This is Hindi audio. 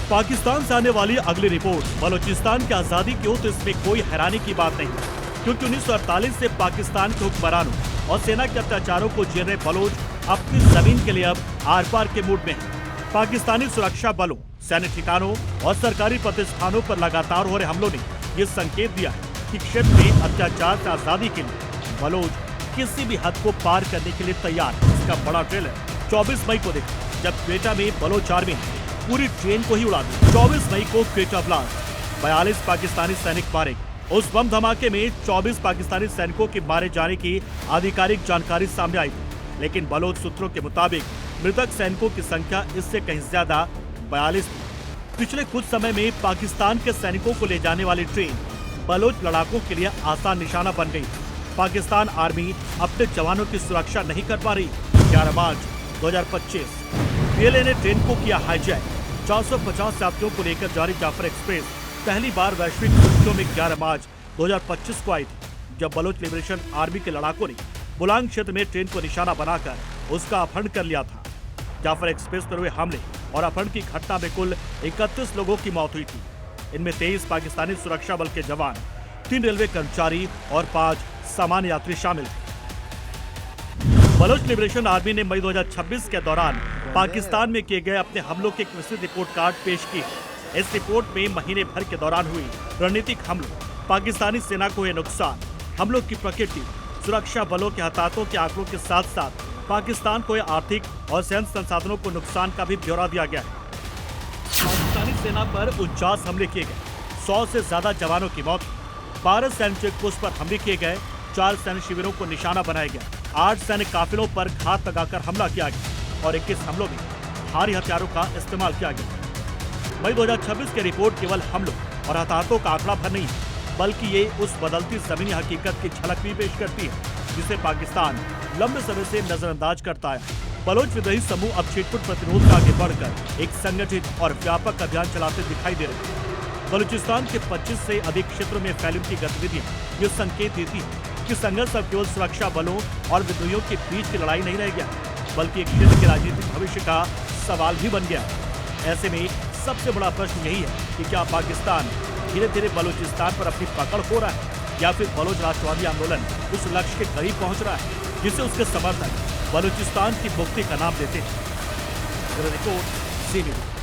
पाकिस्तान से आने वाली अगली रिपोर्ट बलूचिस्तान की आजादी की हो तो इसमें कोई हैरानी की बात नहीं, क्योंकि 1948 से पाकिस्तान के हुक्मरानों और सेना के अत्याचारों को झेल रहे बलोच अपनी जमीन के लिए अब आर पार के मूड में हैं। पाकिस्तानी सुरक्षा बलों, सैन्य ठिकानों और सरकारी प्रतिष्ठानों पर लगातार हो रहे हमलों ने ये संकेत दिया है कि क्षेत्र में अत्याचार से आजादी के लिए बलोच किसी भी हद को पार करने के लिए तैयार है। इसका बड़ा ट्रेलर 24 मई को देखा, जब क्वेटा में बलोच आर्मी ने पूरी ट्रेन को ही उड़ा दिया। 24 मई को क्वेटा ब्लास्ट, 42 पाकिस्तानी सैनिक मारे गए। उस बम धमाके में 24 पाकिस्तानी सैनिकों के मारे जाने की आधिकारिक जानकारी सामने आई थी, लेकिन बलोच सूत्रों के मुताबिक मृतक सैनिकों की संख्या इससे कहीं ज्यादा 42 थी। पिछले कुछ समय में पाकिस्तान के सैनिकों को ले जाने वाली ट्रेन बलोच लड़ाकों के लिए आसान निशाना बन गई। पाकिस्तान आर्मी अपने जवानों की सुरक्षा नहीं कर पा रही। 11 मार्च 2025 पीएलए ने ट्रेन को किया हाईजैक। 450 यात्रियों को लेकर जारी जाफर एक्सप्रेस पहली बार वैश्विक सुर्खियों में 11 मार्च 2025 को आई थी, जब बलोच लिबरेशन आर्मी के लड़ाकों ने बुलांग क्षेत्र में ट्रेन को निशाना बनाकर उसका अपहरण कर लिया था। जाफर एक्सप्रेस पर हुए हमले और अपहरण की घटना में कुल 31 लोगों की मौत हुई थी। इनमें 23 पाकिस्तानी सुरक्षा बल के जवान, 3 रेलवे कर्मचारी और 5 सामान्य यात्री शामिल थे। बलोच लिबरेशन आर्मी ने मई 2026 के दौरान पाकिस्तान में किए गए अपने हमलों के एक विस्तृत रिपोर्ट कार्ड पेश की। इस रिपोर्ट में महीने भर के दौरान हुई रणनीतिक हमलों, पाकिस्तानी सेना को हुए नुकसान, हमलों की प्रकृति, सुरक्षा बलों के हताहतों के आंकड़ों के साथ साथ पाकिस्तान को आर्थिक और सैन्य संसाधनों को नुकसान का भी ब्यौरा दिया गया है। पाकिस्तानी सेना पर 49 हमले किए गए, 100 से ज्यादा जवानों की मौत, 12 सैन्य चेकपोस्ट पर हमले किए गए, 4 सैन्य शिविरों को निशाना बनाया गया, 8 सैन्य काफिलों पर घात लगाकर हमला किया गया और 21 हमलों में भारी हथियारों का इस्तेमाल किया गया। मई 2026 की रिपोर्ट केवल हमलों और हताहतों का आंकड़ा भर नहीं है, बल्कि ये उस बदलती जमीनी हकीकत की झलक भी पेश करती है जिसे पाकिस्तान लंबे समय से नजरअंदाज करता है। बलोच विद्रोही समूह अब छिटपुट प्रतिरोध का आगे बढ़कर एक संगठित और व्यापक अभियान चलाते दिखाई दे रहे हैं। बलूचिस्तान के 25 से अधिक क्षेत्रों में फैली उनकी गतिविधियां ये संकेत देती है कि संघर्ष अब केवल सुरक्षा बलों और विद्रोहियों के बीच की लड़ाई नहीं रह गया, बल्कि एक क्षेत्र के राजनीतिक भविष्य का सवाल भी बन गया है। ऐसे में सबसे बड़ा प्रश्न यही है कि क्या पाकिस्तान धीरे धीरे बलूचिस्तान पर अपनी पकड़ हो रहा है, या फिर बलोच राष्ट्रवादी आंदोलन उस लक्ष्य के करीब पहुंच रहा है जिसे उसके समर्थक बलूचिस्तान की मुक्ति का नाम देते हैं। Report C news.